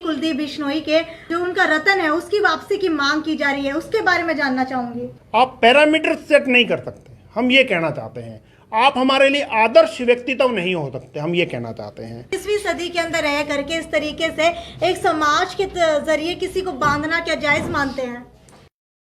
कुलदीप बिश्नोई के जो उनका रतन है उसकी वापसी की मांग की जा रही है, उसके बारे में जानना चाहूंगी। आप पैरामीटर सेट नहीं कर सकते, हम ये कहना चाहते हैं। आप हमारे लिए आदर्श व्यक्तित्व नहीं हो सकते, हम ये कहना चाहते हैं। 20वीं सदी के अंदर रह करके इस तरीके से एक समाज के जरिए किसी को बांधना क्या जायज मानते हैं?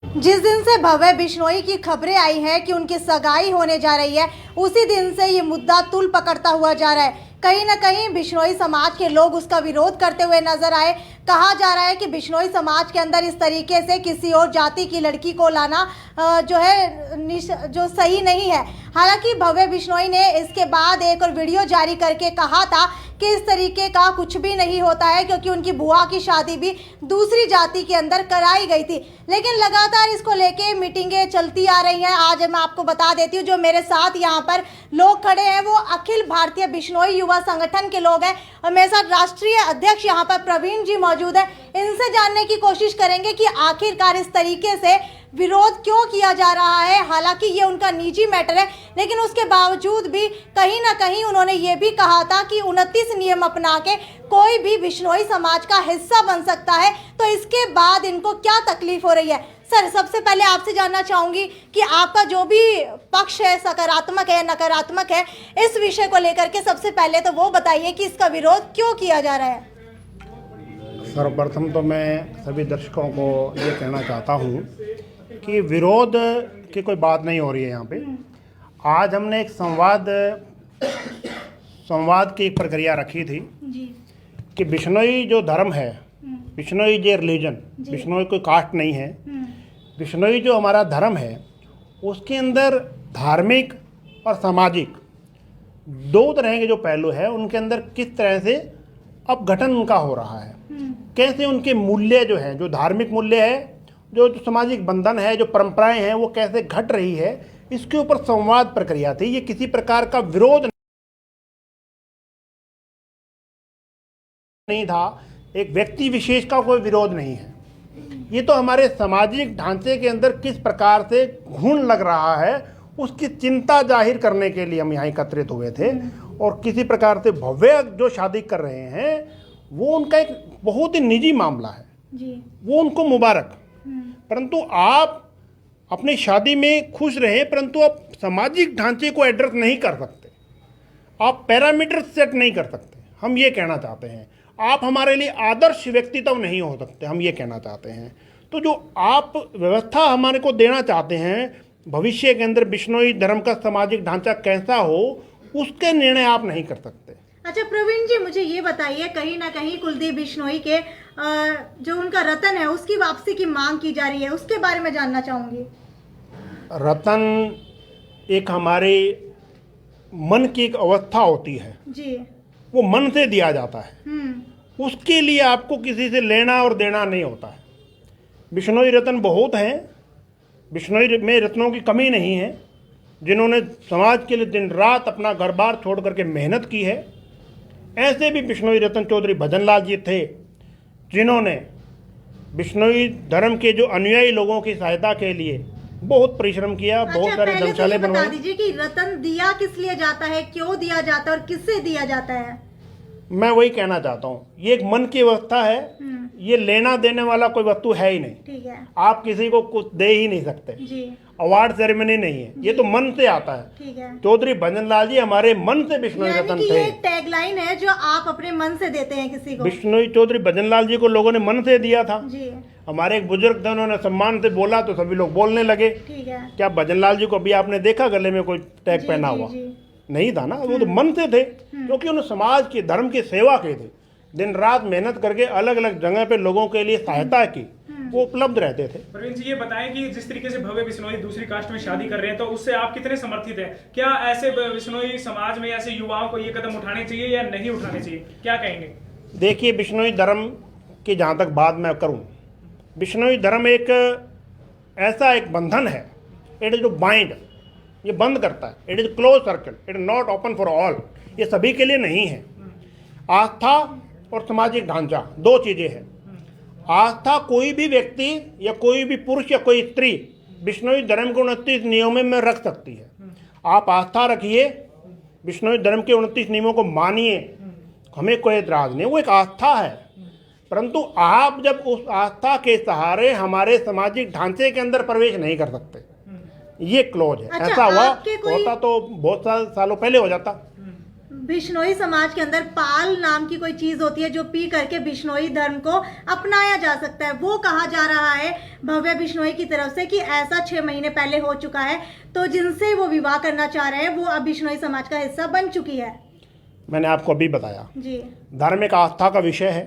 जिस दिन से भव्य बिश्नोई की खबरें आई है कि उनकी सगाई होने जा रही है, उसी दिन से ये मुद्दा तूल पकड़ता हुआ जा रहा है। कहीं ना कहीं बिश्नोई समाज के लोग उसका विरोध करते हुए नजर आए। कहा जा रहा है कि बिश्नोई समाज के अंदर इस तरीके से किसी और जाति की लड़की को लाना जो है जो सही नहीं है। हालांकि भव्य बिश्नोई ने इसके बाद एक और वीडियो जारी करके कहा था कि इस तरीके का कुछ भी नहीं होता है, क्योंकि उनकी बुआ की शादी भी दूसरी जाति के अंदर कराई गई थी। लेकिन लगातार इसको लेके मीटिंगें चलती आ रही हैं। आज मैं आपको बता देती हूँ, जो मेरे साथ यहाँ पर लोग खड़े हैं वो अखिल भारतीय बिश्नोई युवा संगठन के लोग हैं और मेरे साथ राष्ट्रीय अध्यक्ष यहाँ पर प्रवीण जी मौजूद है। इनसे जानने की कोशिश करेंगे कि आखिरकार इस तरीके से विरोध क्यों किया जा रहा है। हालांकि ये उनका निजी मैटर है, लेकिन उसके बावजूद भी कहीं ना कहीं उन्होंने ये भी कहा था कि 29 नियम अपना के कोई भी बिश्नोई समाज का हिस्सा बन सकता है। तो इसके बाद इनको क्या तकलीफ हो रही है? सर, सबसे पहले आपसे जानना चाहूंगी कि आपका जो भी पक्ष है, सकारात्मक है, नकारात्मक है, इस विषय को लेकर के सबसे पहले तो वो बताइए कि इसका विरोध क्यों किया जा रहा है। सर्वप्रथम तो मैं सभी दर्शकों को ये कहना चाहता हूँ कि विरोध की कोई बात नहीं हो रही है यहाँ पे। आज हमने एक संवाद की प्रक्रिया रखी थी जी। कि बिश्नोई जो धर्म है, बिश्नोई जो रिलीजन, बिश्नोई कोई कास्ट नहीं है, बिश्नोई जो हमारा धर्म है उसके अंदर धार्मिक और सामाजिक दो तरह के जो पहलू है उनके अंदर किस तरह से अपघटन उनका हो रहा है, कैसे उनके मूल्य जो हैं, जो धार्मिक मूल्य है, जो सामाजिक बंधन है, जो परंपराएं हैं, वो कैसे घट रही है, इसके ऊपर संवाद प्रक्रिया थी। ये किसी प्रकार का विरोध नहीं था, एक व्यक्ति विशेष का कोई विरोध नहीं है। ये तो हमारे सामाजिक ढांचे के अंदर किस प्रकार से घुन लग रहा है उसकी चिंता जाहिर करने के लिए हम यहाँ एकत्रित हुए थे। और किसी प्रकार से भव्य जो शादी कर रहे हैं वो उनका एक बहुत ही निजी मामला है जी। वो उनको मुबारक, परंतु आप अपनी शादी में खुश रहें, परंतु आप सामाजिक ढांचे को एड्रेस नहीं कर सकते, आप पैरामीटर सेट नहीं कर सकते, हम ये कहना चाहते हैं। आप हमारे लिए आदर्श व्यक्तित्व नहीं हो सकते, हम ये कहना चाहते हैं। तो जो आप व्यवस्था हमारे को देना चाहते हैं भविष्य के अंदर बिश्नोई धर्म का सामाजिक ढांचा कैसा हो, उसके निर्णय आप नहीं कर सकते। अच्छा प्रवीण जी, मुझे ये बताइए, कहीं ना कहीं कुलदीप बिश्नोई के जो उनका रतन है उसकी वापसी की मांग की जा रही है, उसके बारे में जानना चाहूंगी। रतन एक हमारे मन की एक अवस्था होती है जी। वो मन से दिया जाता है, उसके लिए आपको किसी से लेना और देना नहीं होता है। बिश्नोई रत्न बहुत हैं, बिश्नोई में रत्नों की कमी नहीं है, जिन्होंने समाज के लिए दिन रात अपना घर बार छोड़ करके मेहनत की है। ऐसे भी बिश्नोई रत्न चौधरी भजनलाल जी थे, जिन्होंने बिश्नोई धर्म के जो अनुयायी लोगों की सहायता के लिए बहुत परिश्रम किया, बहुत सारे धर्मशाले बनवाए। बता दीजिए कि रतन दिया किस लिए जाता है, क्यों दिया जाता है और किससे दिया जाता है? मैं वही कहना चाहता हूँ, ये एक मन की अवस्था है, ये लेना देने वाला कोई वस्तु है ही नहीं। ठीक है। आप किसी को कुछ दे ही नहीं सकते जी। अवार्ड सेरेमनी नहीं है, ये तो मन से आता है। ठीक है। चौधरी भजनलाल जी हमारे मन से बिश्नोई रत्न थे। ये टैगलाइन है जो आप अपने मन से देते हैं किसी को। बिश्नोई चौधरी भजनलाल जी को लोगों ने मन से दिया था। जी। हमारे एक बुजुर्ग थे, उन्होंने सम्मान से बोला तो सभी लोग बोलने लगे। ठीक है। क्या भजनलाल जी को अभी आपने देखा गले में कोई टैग पहना हुआ? नहीं था ना, वो तो मन से थे, क्योंकि उन्होंने समाज की धर्म की सेवा की थी, दिन रात मेहनत करके अलग अलग जगह पे लोगों के लिए सहायता की, वो उपलब्ध रहते थे। प्रवीण जी, ये बताएं कि जिस तरीके से भव्य बिश्नोई दूसरी कास्ट में शादी कर रहे हैं, तो उससे आप कितने समर्थित हैं? क्या ऐसे बिश्नोई समाज में ऐसे युवाओं को ये कदम उठाने चाहिए या नहीं उठाने चाहिए, क्या कहेंगे? देखिए, बिश्नोई धर्म की जहाँ तक बात मैं करूँ, बिश्नोई धर्म एक ऐसा एक बंधन है, इट इज जो बाइंड, ये बंद करता है, it is close circle, it is not open for all, ये सभी के लिए नहीं है। आस्था और सामाजिक ढांचा दो चीज़ें हैं। आस्था कोई भी व्यक्ति या कोई भी पुरुष या कोई स्त्री बिश्नोई धर्म के 29 नियमों में रख सकती है। आप आस्था रखिए, बिश्नोई धर्म के 29 नियमों को मानिए, हमें कोई एतराज़ नहीं, वो एक आस्था है। परंतु आप जब उस आस्था के सहारे हमारे सामाजिक ढांचे के अंदर प्रवेश नहीं कर सकते, ये क्लोज है। अच्छा, ऐसा हुआ आपके कोई- होता तो बहुत सालों पहले हो जाता। बिश्नोई समाज के अंदर पाल नाम की कोई चीज होती है जो पी करके बिश्नोई धर्म को अपनाया जा सकता है, वो कहा जा रहा है भव्य बिश्नोई की तरफ से कि ऐसा 6 महीने पहले हो चुका है, तो जिनसे वो विवाह करना चाह रहे हैं वो अब बिश्नोई समाज का हिस्सा बन चुकी है। मैंने आपको अभी बताया, जी। धार्मिक आस्था का विषय है,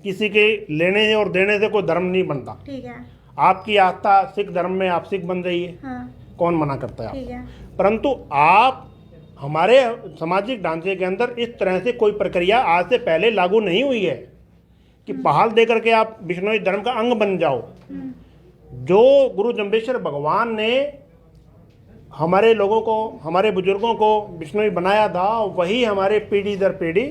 किसी के लेने और देने से कोई धर्म नहीं बनता। ठीक है। आपकी आस्था सिख धर्म में, आप सिख बन रही है, हाँ, कौन मना करता है ठीक है। आप। परंतु आप हमारे सामाजिक ढांचे के अंदर इस तरह से कोई प्रक्रिया आज से पहले लागू नहीं हुई है कि पहाल दे करके आप बिश्नोई धर्म का अंग बन जाओ। जो गुरु जम्बेश्वर भगवान ने हमारे लोगों को, हमारे बुजुर्गों को बिश्नोई बनाया था, वही हमारे पीढ़ी दर पीढ़ी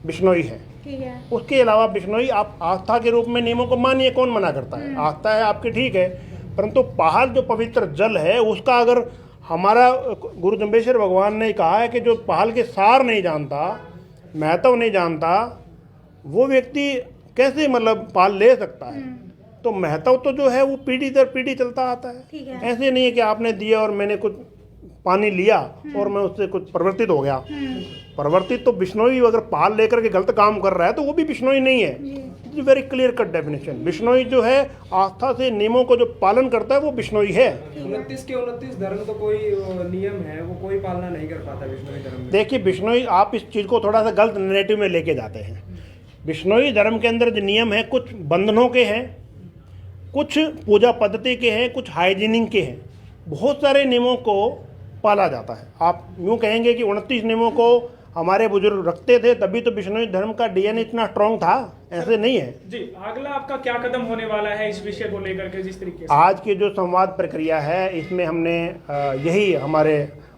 बिश्नोई है। ठीक है। उसके अलावा बिश्नोई आप आस्था के रूप में नियमों को मानिए, कौन मना करता है। आस्था है आपकी, ठीक है, परंतु पहाल जो पवित्र जल है उसका अगर हमारा गुरु जम्बेश्वर भगवान ने कहा है कि जो पहाल के सार नहीं जानता, महत्व नहीं जानता, वो व्यक्ति कैसे मतलब पाल ले सकता है। तो महत्व तो जो है वो पीढ़ी दर पीढ़ी चलता आता है। ठीक है। ऐसे नहीं है कि आपने दिया और मैंने कुछ पानी लिया और मैं उससे कुछ परिवर्तित हो गया। परिवर्तित तो बिश्नोई अगर पाल लेकर के गलत काम कर रहा है तो वो भी बिश्नोई नहीं है। Very clear cut definition. Bishnoi जो है आस्था से नियमों को जो पालन करता है वो बिश्नोई है। 29 के 29 धर्म तो कोई नियम है वो कोई पालना नहीं कर पाता बिश्नोई धर्म में। देखिए बिश्नोई, आप इस चीज़ को थोड़ा सा गलत नैरेटिव में लेके जाते हैं। बिश्नोई धर्म के अंदर जो नियम है कुछ बंधनों के हैं, कुछ पूजा पद्धति के हैं, कुछ हाइजीनिंग के हैं। बहुत सारे नियमों को पाला जाता है। आप यूँ कहेंगे कि 29 नियमों को हमारे बुजुर्ग रखते थे तभी तो बिश्नोई धर्म का डीएनए इतना स्ट्रांग था, ऐसे नहीं है। जी, अगला आपका क्या कदम होने वाला है इस विषय को लेकर के? जिस तरीके से आज की जो संवाद प्रक्रिया है इसमें हमने यही हमारे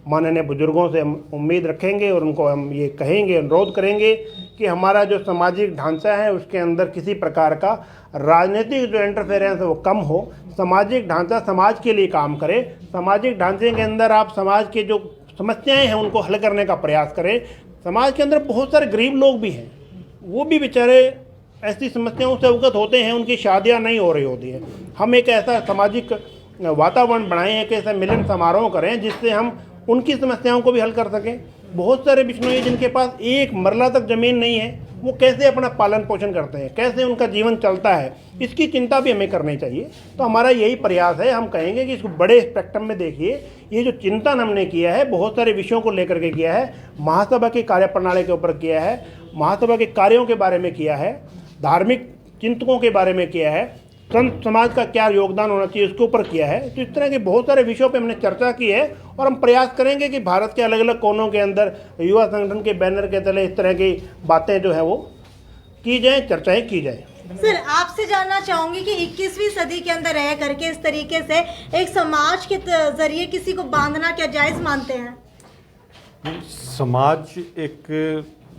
माननीय बुजुर्गों से हम उम्मीद रखेंगे और उनको हम ये कहेंगे, अनुरोध करेंगे कि हमारा जो सामाजिक ढांचा है उसके अंदर किसी प्रकार का राजनीतिक जो इंटरफेरेंस है वो कम हो। सामाजिक ढांचा समाज के लिए काम करे। सामाजिक ढांचे के अंदर आप समाज के जो समस्याएं हैं उनको हल करने का प्रयास करें। समाज के अंदर बहुत सारे गरीब लोग भी हैं, वो भी बेचारे ऐसी समस्याओं से अवगत होते हैं, उनकी शादियां नहीं हो रही होती हैं। हम एक ऐसा सामाजिक वातावरण बनाएं, एक ऐसा मिलन समारोह करें जिससे हम उनकी समस्याओं को भी हल कर सकें। बहुत सारे बिश्नोई जिनके पास एक मरला तक ज़मीन नहीं है, वो कैसे अपना पालन पोषण करते हैं, कैसे उनका जीवन चलता है, इसकी चिंता भी हमें करनी चाहिए। तो हमारा यही प्रयास है। हम कहेंगे कि इसको बड़े स्पेक्ट्रम में देखिए। ये जो चिंतन हमने किया है बहुत सारे विषयों को लेकर के किया है, महासभा की कार्यप्रणाली के ऊपर किया है, महासभा के कार्यों के बारे में किया है, धार्मिक चिंतकों के बारे में किया है, संत समाज का क्या योगदान होना चाहिए उसके ऊपर किया है। तो इस तरह के बहुत सारे विषयों पे हमने चर्चा की है और हम प्रयास करेंगे कि भारत के अलग अलग कोनों के अंदर युवा संगठन के बैनर के तले इस तरह की बातें जो है वो की जाए, चर्चाएं की जाए। सर, आपसे जानना चाहूंगी कि 21वीं सदी के अंदर रह करके इस तरीके से एक समाज के जरिए किसी को बांधना क्या जायज मानते हैं? समाज एक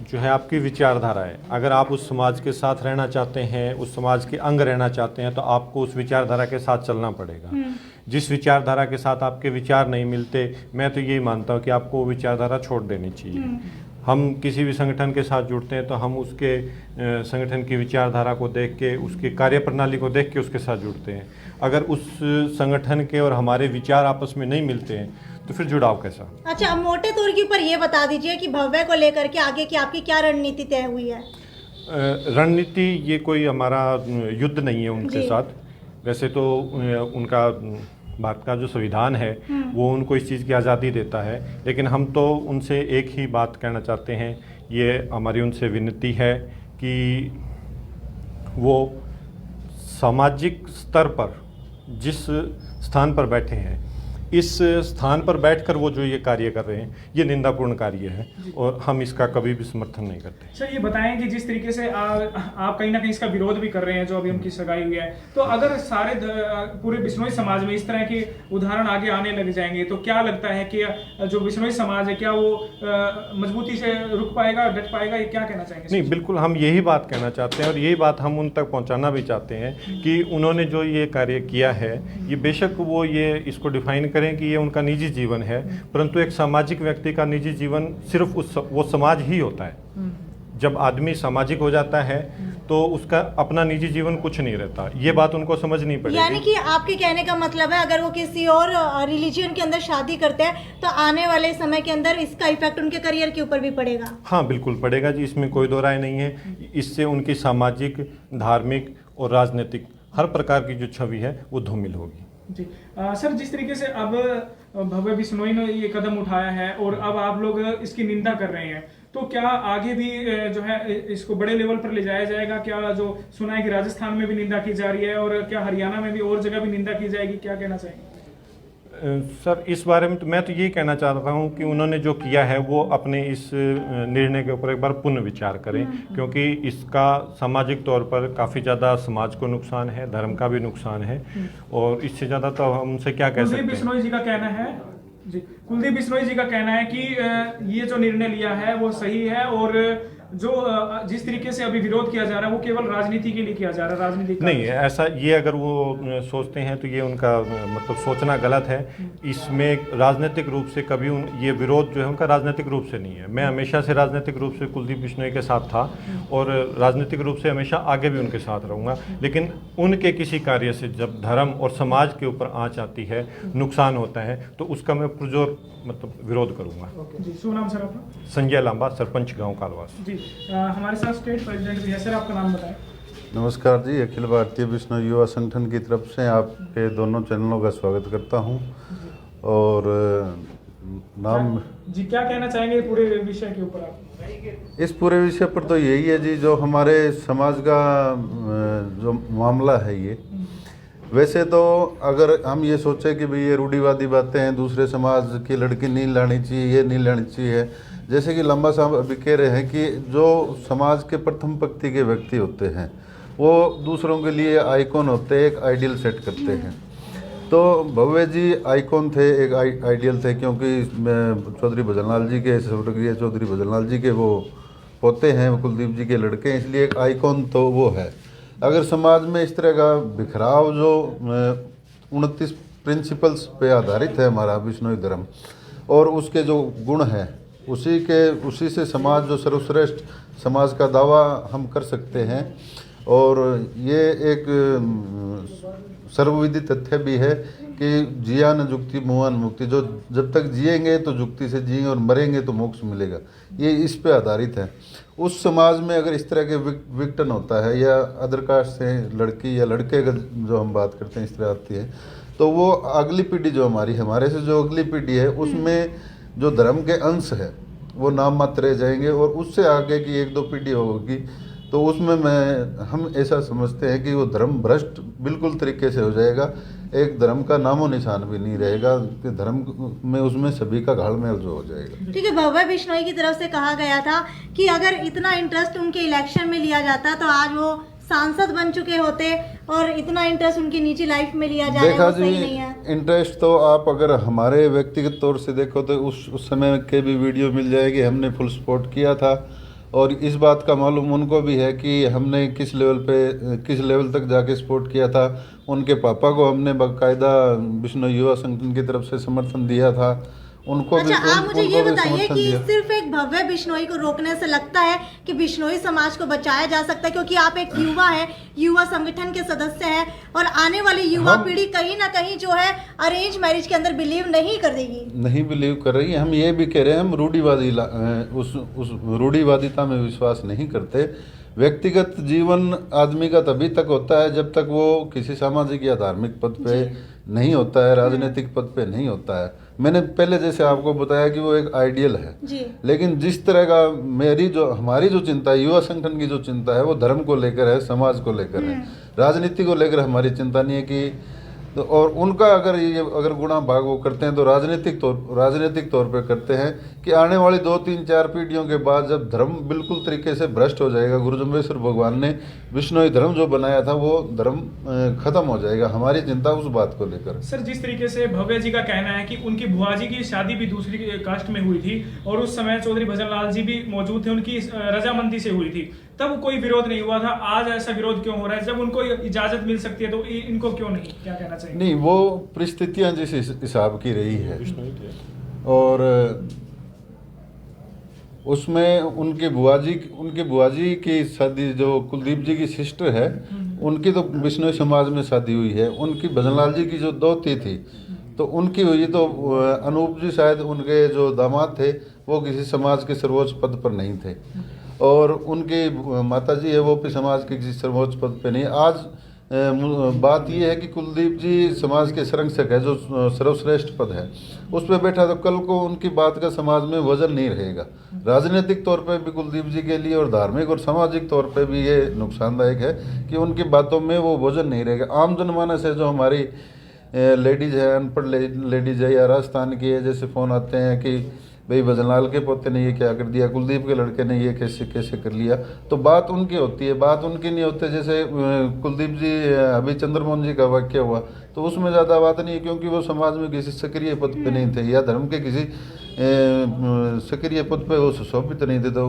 जो है आपकी विचारधारा है। अगर आप उस समाज के साथ रहना चाहते हैं, उस समाज के अंग रहना चाहते हैं, तो आपको उस विचारधारा के साथ चलना पड़ेगा। जिस विचारधारा के साथ आपके विचार नहीं मिलते, मैं तो यही मानता हूँ कि आपको वो विचारधारा छोड़ देनी चाहिए। हम किसी भी संगठन के साथ जुड़ते हैं तो हम उसके संगठन की विचारधारा को देख के, उसकी कार्यप्रणाली को देख के उसके साथ जुड़ते हैं। अगर उस संगठन के और हमारे विचार आपस में नहीं मिलते हैं तो फिर जुड़ाव कैसा? अच्छा, अब मोटे तौर के ऊपर ये बता दीजिए कि भव्य को लेकर के आगे की आपकी क्या रणनीति तय हुई है? रणनीति ये कोई हमारा युद्ध नहीं है उनके जी। साथ। वैसे तो उनका भारत का जो संविधान है वो उनको इस चीज़ की आज़ादी देता है, लेकिन हम तो उनसे एक ही बात कहना चाहते हैं। ये हमारी उनसे विनती है कि वो सामाजिक स्तर पर जिस स्थान पर बैठे हैं, इस स्थान पर बैठकर वो जो ये कार्य कर रहे हैं ये निंदापूर्ण कार्य है और हम इसका कभी भी समर्थन नहीं करते। सर, ये बताएं कि जिस तरीके से आप कहीं ना कहीं इसका विरोध भी कर रहे हैं जो अभी उनकी सगाई हुई है, तो अगर सारे पूरे बिश्नोई समाज में इस तरह के उदाहरण आगे आने लग जाएंगे तो क्या लगता है कि जो बिश्नोई समाज है क्या वो मजबूती से रुक पाएगा, डट पाएगा? ये क्या कहना चाहेंगे? नहीं, बिल्कुल हम यही बात कहना चाहते हैं और यही बात हम उन तक पहुंचाना भी चाहते हैं कि उन्होंने जो ये कार्य किया है, ये बेशक वो ये इसको डिफाइन करें कि ये उनका निजी जीवन है, परंतु एक सामाजिक व्यक्ति का निजी जीवन सिर्फ वो समाज ही होता है। जब आदमी सामाजिक हो जाता है तो उसका अपना निजी जीवन कुछ नहीं रहता। ये बात उनको समझनी यानी पड़ेगी। कि आपके कहने का मतलब है अगर वो किसी और रिलीजन के अंदर शादी करते हैं तो आने वाले समय के अंदर इसका इफेक्ट उनके करियर के ऊपर भी पड़ेगा। हाँ बिल्कुल पड़ेगा जी, इसमें कोई दो राय नहीं है। इससे उनकी सामाजिक, धार्मिक और राजनीतिक हर प्रकार की जो छवि है वो धूमिल होगी। जी सर, जिस तरीके से अब भव्य बिश्नोई ने ये कदम उठाया है और अब आप लोग इसकी निंदा कर रहे हैं, तो क्या आगे भी जो है इसको बड़े लेवल पर ले जाया जाएगा? क्या जो सुना है कि राजस्थान में भी निंदा की जा रही है और क्या हरियाणा में भी और जगह भी निंदा की जाएगी, क्या कहना चाहेंगे? सर इस बारे में तो मैं तो यही कहना चाहता हूँ कि उन्होंने जो किया है वो अपने इस निर्णय के ऊपर एक बार पुनः विचार करें, क्योंकि इसका सामाजिक तौर पर काफ़ी ज़्यादा समाज को नुकसान है, धर्म का भी नुकसान है, और इससे ज़्यादा तो हम उनसे क्या कह सकते हैं। कुलदीप बिश्नोई जी का कहना है कुलदीप बिश्नोई जी का कहना है कि ये जो निर्णय लिया है वो सही है और जो जिस तरीके से अभी विरोध किया जा रहा है वो केवल राजनीति के लिए किया जा रहा है, राजनीति नहीं ऐसा, ये अगर वो सोचते हैं तो ये उनका मतलब सोचना गलत है। इसमें राजनीतिक रूप से कभी ये विरोध जो है उनका राजनीतिक रूप से नहीं है। मैं हमेशा से राजनीतिक रूप से कुलदीप बिश्नोई के साथ था और राजनीतिक रूप से हमेशा आगे भी उनके साथ रहूँगा, लेकिन उनके किसी कार्य से जब धर्म और समाज के ऊपर आँच आती है, नुकसान होता है, तो उसका मैं पुरजोर मतलब विरोध करूँगा। जी, शुभ नाम सर आपका? संजय लांबा, सरपंच गाँव कालवास। जी हमारे साथ स्टेट प्रेसिडेंट भी है सर, आपका नाम बताएं। नमस्कार जी, अखिल भारतीय बिश्नोई युवा संगठन की तरफ से आपके दोनों चैनलों का स्वागत करता हूं। और नाम जी क्या कहना चाहेंगे पूरे विषय के ऊपर आप? इस पूरे विषय पर तो यही है जी, जो हमारे समाज का जो मामला है ये, वैसे तो अगर हम ये सोचें कि भाई ये रूढ़िवादी बातें हैं, दूसरे समाज की लड़की नहीं लानी चाहिए, ये नहीं लानी चाहिए, जैसे कि लंबा साहब अभी कह रहे हैं कि जो समाज के प्रथम पंक्ति के व्यक्ति होते हैं वो दूसरों के लिए आइकॉन होते हैं, एक आइडियल सेट करते हैं। तो भव्य जी आइकॉन थे, एक आइडियल थे, क्योंकि चौधरी भजनलाल जी के, स्वर्गीय चौधरी भजनलाल जी के वो पोते हैं, कुलदीप जी के लड़के हैं, इसलिए एक आइकॉन तो वो है। अगर समाज में इस तरह का बिखराव जो 29 प्रिंसिपल्स पे आधारित है हमारा बिश्नोई धर्म, और उसके जो गुण हैं उसी से समाज जो सर्वश्रेष्ठ समाज का दावा हम कर सकते हैं। और ये एक सर्वविदित तथ्य भी है कि जिया न जुक्ति मुआ न मुक्ति, जो जब तक जिएंगे तो जुक्ति से जिएंगे और मरेंगे तो मोक्ष मिलेगा, ये इस पे आधारित है। उस समाज में अगर इस तरह के विघटन होता है या अदर कास्ट से लड़की या लड़के अगर जो हम बात करते हैं इस तरह आती है, तो वो अगली पीढ़ी जो हमारे से जो अगली पीढ़ी है उसमें जो धर्म के अंश है वो नाम मात्र रह जाएंगे, और उससे आगे की 1-2 पीढ़ी होगी तो उसमें हम ऐसा समझते हैं कि वो धर्म भ्रष्ट बिल्कुल तरीके से हो जाएगा, एक धर्म का नामो निशान भी नहीं रहेगा कि धर्म में उसमें सभी का घालमेल जो हो जाएगा। ठीक है, भव्य बिश्नोई की तरफ से कहा गया था कि अगर इतना इंटरेस्ट उनके इलेक्शन में लिया जाता तो आज वो सांसद बन चुके होते, और इतना इंटरेस्ट उनकी निजी लाइफ में लिया जा रहा है, वो सही नहीं है। इंटरेस्ट तो आप अगर हमारे व्यक्तिगत तौर से देखो तो उस समय के भी वीडियो मिल जाएगी, हमने फुल सपोर्ट किया था। और इस बात का मालूम उनको भी है कि हमने किस लेवल तक जाके सपोर्ट किया था। उनके पापा को हमने बाकायदा बिश्नोई युवा संगठन की तरफ से समर्थन दिया था, उनको अच्छा, भी आप मुझे ये भी बताइए समर्थन कि दिया। सिर्फ एक भव्य बिश्नोई को रोकने से लगता है कि बिश्नोई समाज को बचाया जा सकता है, क्योंकि आप एक युवा है, युवा संगठन के सदस्य हैं, और आने वाली युवा पीढ़ी कहीं ना कहीं जो है अरेंज मैरिज के अंदर बिलीव नहीं कर देगी, नहीं बिलीव कर रही है। हम ये भी कह रहे हैं, हम उस रूढ़िवादिता में विश्वास नहीं करते। व्यक्तिगत जीवन आदमी का तभी तक होता है जब तक वो किसी सामाजिक या धार्मिक पद पे नहीं होता है, राजनीतिक पद पे नहीं होता है। मैंने पहले जैसे आपको बताया कि वो एक आइडियल है जी। लेकिन जिस तरह का हमारी जो चिंता है, युवा संगठन की जो चिंता है, वो धर्म को लेकर है, समाज को लेकर है, राजनीति को लेकर हमारी चिंता नहीं है कि तो। और उनका अगर गुणा भाग वो करते हैं तो राजनीतिक तौर पे करते हैं कि आने वाली 2-3-4 पीढ़ियों के बाद जब धर्म बिल्कुल तरीके से भ्रष्ट हो जाएगा, गुरु जम्बेश्वर भगवान ने बिश्नोई धर्म जो बनाया था वो धर्म खत्म हो जाएगा। हमारी चिंता उस बात को लेकर। सर, जिस तरीके से भव्य जी का कहना है कि उनकी बुआ जी की शादी भी दूसरी कास्ट में हुई थी और उस समय चौधरी भजनलाल जी भी मौजूद थे, उनकी रजामंदी से हुई थी, तब कोई विरोध नहीं हुआ था। आज ऐसा विरोध क्यों हो रहा है? जब उनको इजाजत मिल सकती है तो इनको क्यों नहीं? क्या कहना चाहिए? नहीं, वो परिस्थितियां जिस हिसाब की रही है, और उसमें उनके बुआ जी की शादी, जो कुलदीप जी की सिस्टर है, उनकी तो बिश्नोई समाज में शादी हुई है। उनकी भजनलाल जी की जो दोती थी तो उनकी हुई, तो अनूप जी शायद उनके जो दामाद थे वो किसी समाज के सर्वोच्च पद पर नहीं थे, और उनकी माता जी है वो भी समाज के किसी सर्वोच्च पद पे नहीं। आज बात ये है कि कुलदीप जी समाज के संरक्षक है, जो सर्वश्रेष्ठ पद है उस पर बैठा, तो कल को उनकी बात का समाज में वजन नहीं रहेगा। राजनीतिक तौर पे भी कुलदीप जी के लिए और धार्मिक और सामाजिक तौर पे भी ये नुकसानदायक है कि उनकी बातों में वो वजन नहीं रहेगा। आम जनमानस है, जो हमारी लेडीज़ है, अनपढ़ लेडीज़ है या राजस्थान की है, जैसे फ़ोन आते हैं कि भाई भजनलाल के पोते ने ये क्या कर दिया, कुलदीप के लड़के ने ये कैसे कैसे कर लिया, तो बात उनकी होती है, बात उनकी नहीं होती। जैसे कुलदीप जी अभी चंद्रमोहन जी का वाक्य हुआ तो उसमें ज़्यादा बात नहीं है, क्योंकि वो समाज में किसी सक्रिय पद पे नहीं थे या धर्म के किसी सक्रिय पद पे वो सुशोभित नहीं थे, तो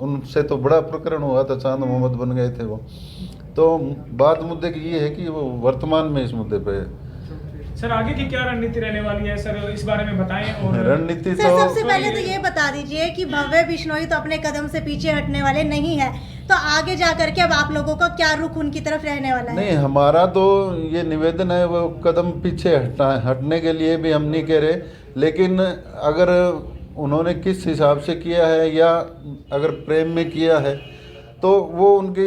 उनसे तो बड़ा प्रकरण हुआ था, चांद मोहम्मद बन गए थे वो। तो बात मुद्दे की ये है कि वो वर्तमान में इस मुद्दे पे सर आगे की क्या रणनीति रहने वाली है सर, इस बारे में बताएं। और रणनीति सर सबसे पहले तो ये बता दीजिए कि भव्य बिश्नोई तो अपने कदम से पीछे हटने वाले नहीं है, तो आगे जा करके अब आप लोगों का क्या रुख उनकी तरफ रहने वाला है? नहीं, हमारा तो ये निवेदन है, वो कदम पीछे हटने के लिए भी हम नहीं कह रहे, लेकिन अगर उन्होंने किस हिसाब से किया है या अगर प्रेम में किया है तो वो उनकी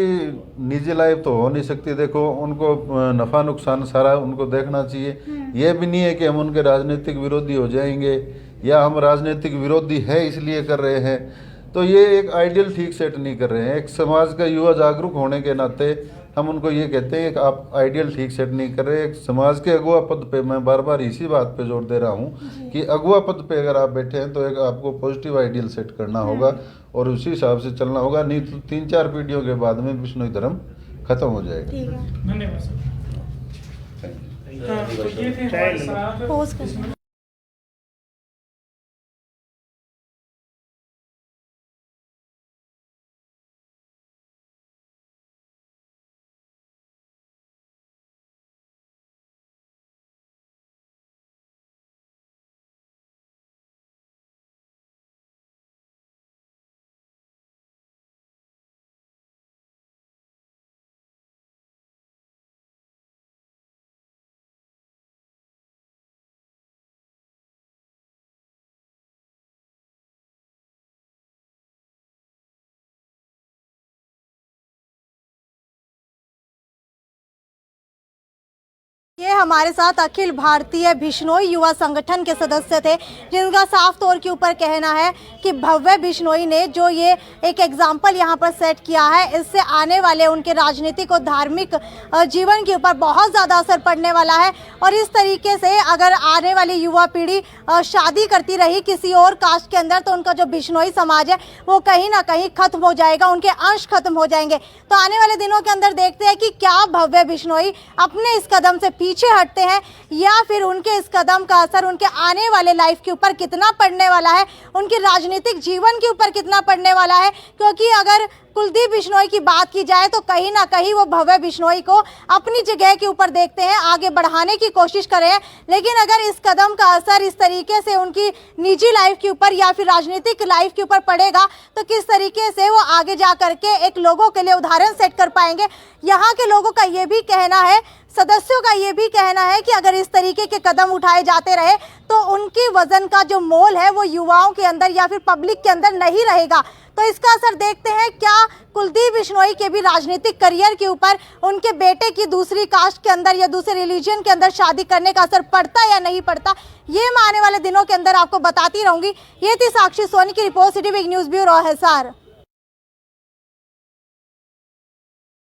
निजी लाइफ तो हो नहीं सकती। देखो, उनको नफ़ा नुकसान सारा उनको देखना चाहिए। ये भी नहीं है कि हम उनके राजनीतिक विरोधी हो जाएंगे या हम राजनीतिक विरोधी है इसलिए कर रहे हैं, तो ये एक आइडियल ठीक सेट नहीं कर रहे हैं। एक समाज का युवा जागरूक होने के नाते हम उनको ये कहते हैं कि आप आइडियल ठीक सेट नहीं कर रहे। एक समाज के अगुआ पद पे, मैं बार बार इसी बात पे जोर दे रहा हूँ कि अगुआ पद पे अगर आप बैठे हैं तो एक आपको पॉजिटिव आइडियल सेट करना होगा और उसी हिसाब से चलना होगा, नहीं तो 3-4 पीढ़ियों के बाद में बिश्नोई धर्म खत्म हो जाएगा। ठीक है, धन्यवाद सर। तो ये थे हमारे साथ पोस्ट कर ये हमारे साथ अखिल भारतीय बिश्नोई युवा संगठन के सदस्य थे, जिनका साफ तौर के ऊपर कहना है कि भव्य बिश्नोई ने जो ये एक एग्जाम्पल यहाँ पर सेट किया है, इससे आने वाले उनके राजनीतिक और धार्मिक जीवन के ऊपर बहुत ज़्यादा असर पड़ने वाला है। और इस तरीके से अगर आने वाली युवा पीढ़ी शादी करती रही किसी और कास्ट के अंदर, तो उनका जो बिश्नोई समाज है वो कहीं ना कहीं खत्म हो जाएगा, उनके अंश खत्म हो जाएंगे। तो आने वाले दिनों के अंदर देखते हैं कि क्या भव्य बिश्नोई अपने इस कदम से पीछे हटते हैं या फिर उनके इस कदम का असर उनके आने वाले लाइफ के ऊपर कितना पड़ने वाला है, उनके राजनीतिक जीवन के ऊपर कितना पड़ने वाला है। क्योंकि अगर कुलदीप बिश्नोई की बात की जाए तो कहीं ना कहीं वो भव्य बिश्नोई को अपनी जगह के ऊपर देखते हैं, आगे बढ़ाने की कोशिश कर रहे हैं। लेकिन अगर इस कदम का असर इस तरीके से उनकी निजी लाइफ के ऊपर या फिर राजनीतिक लाइफ के ऊपर पड़ेगा तो किस तरीके से वो आगे जा करके एक लोगों के लिए उदाहरण सेट कर पाएंगे। यहाँ के लोगों का ये भी कहना है, सदस्यों का ये भी कहना है कि अगर इस तरीके के कदम उठाए जाते रहे तो उनकी वजन का जो मोल है वो युवाओं के अंदर या फिर पब्लिक के अंदर नहीं रहेगा। तो इसका असर देखते हैं क्या कुलदीप बिश्नोई के भी राजनीतिक करियर के ऊपर उनके बेटे की दूसरी कास्ट के अंदर या दूसरे रिलीजन के अंदर शादी करने का असर पड़ता या नहीं पड़ता, ये मैं आने वाले दिनों के अंदर आपको बताती रहूंगी। ये थी साक्षी सोनी की report, city big news bureau Hisar.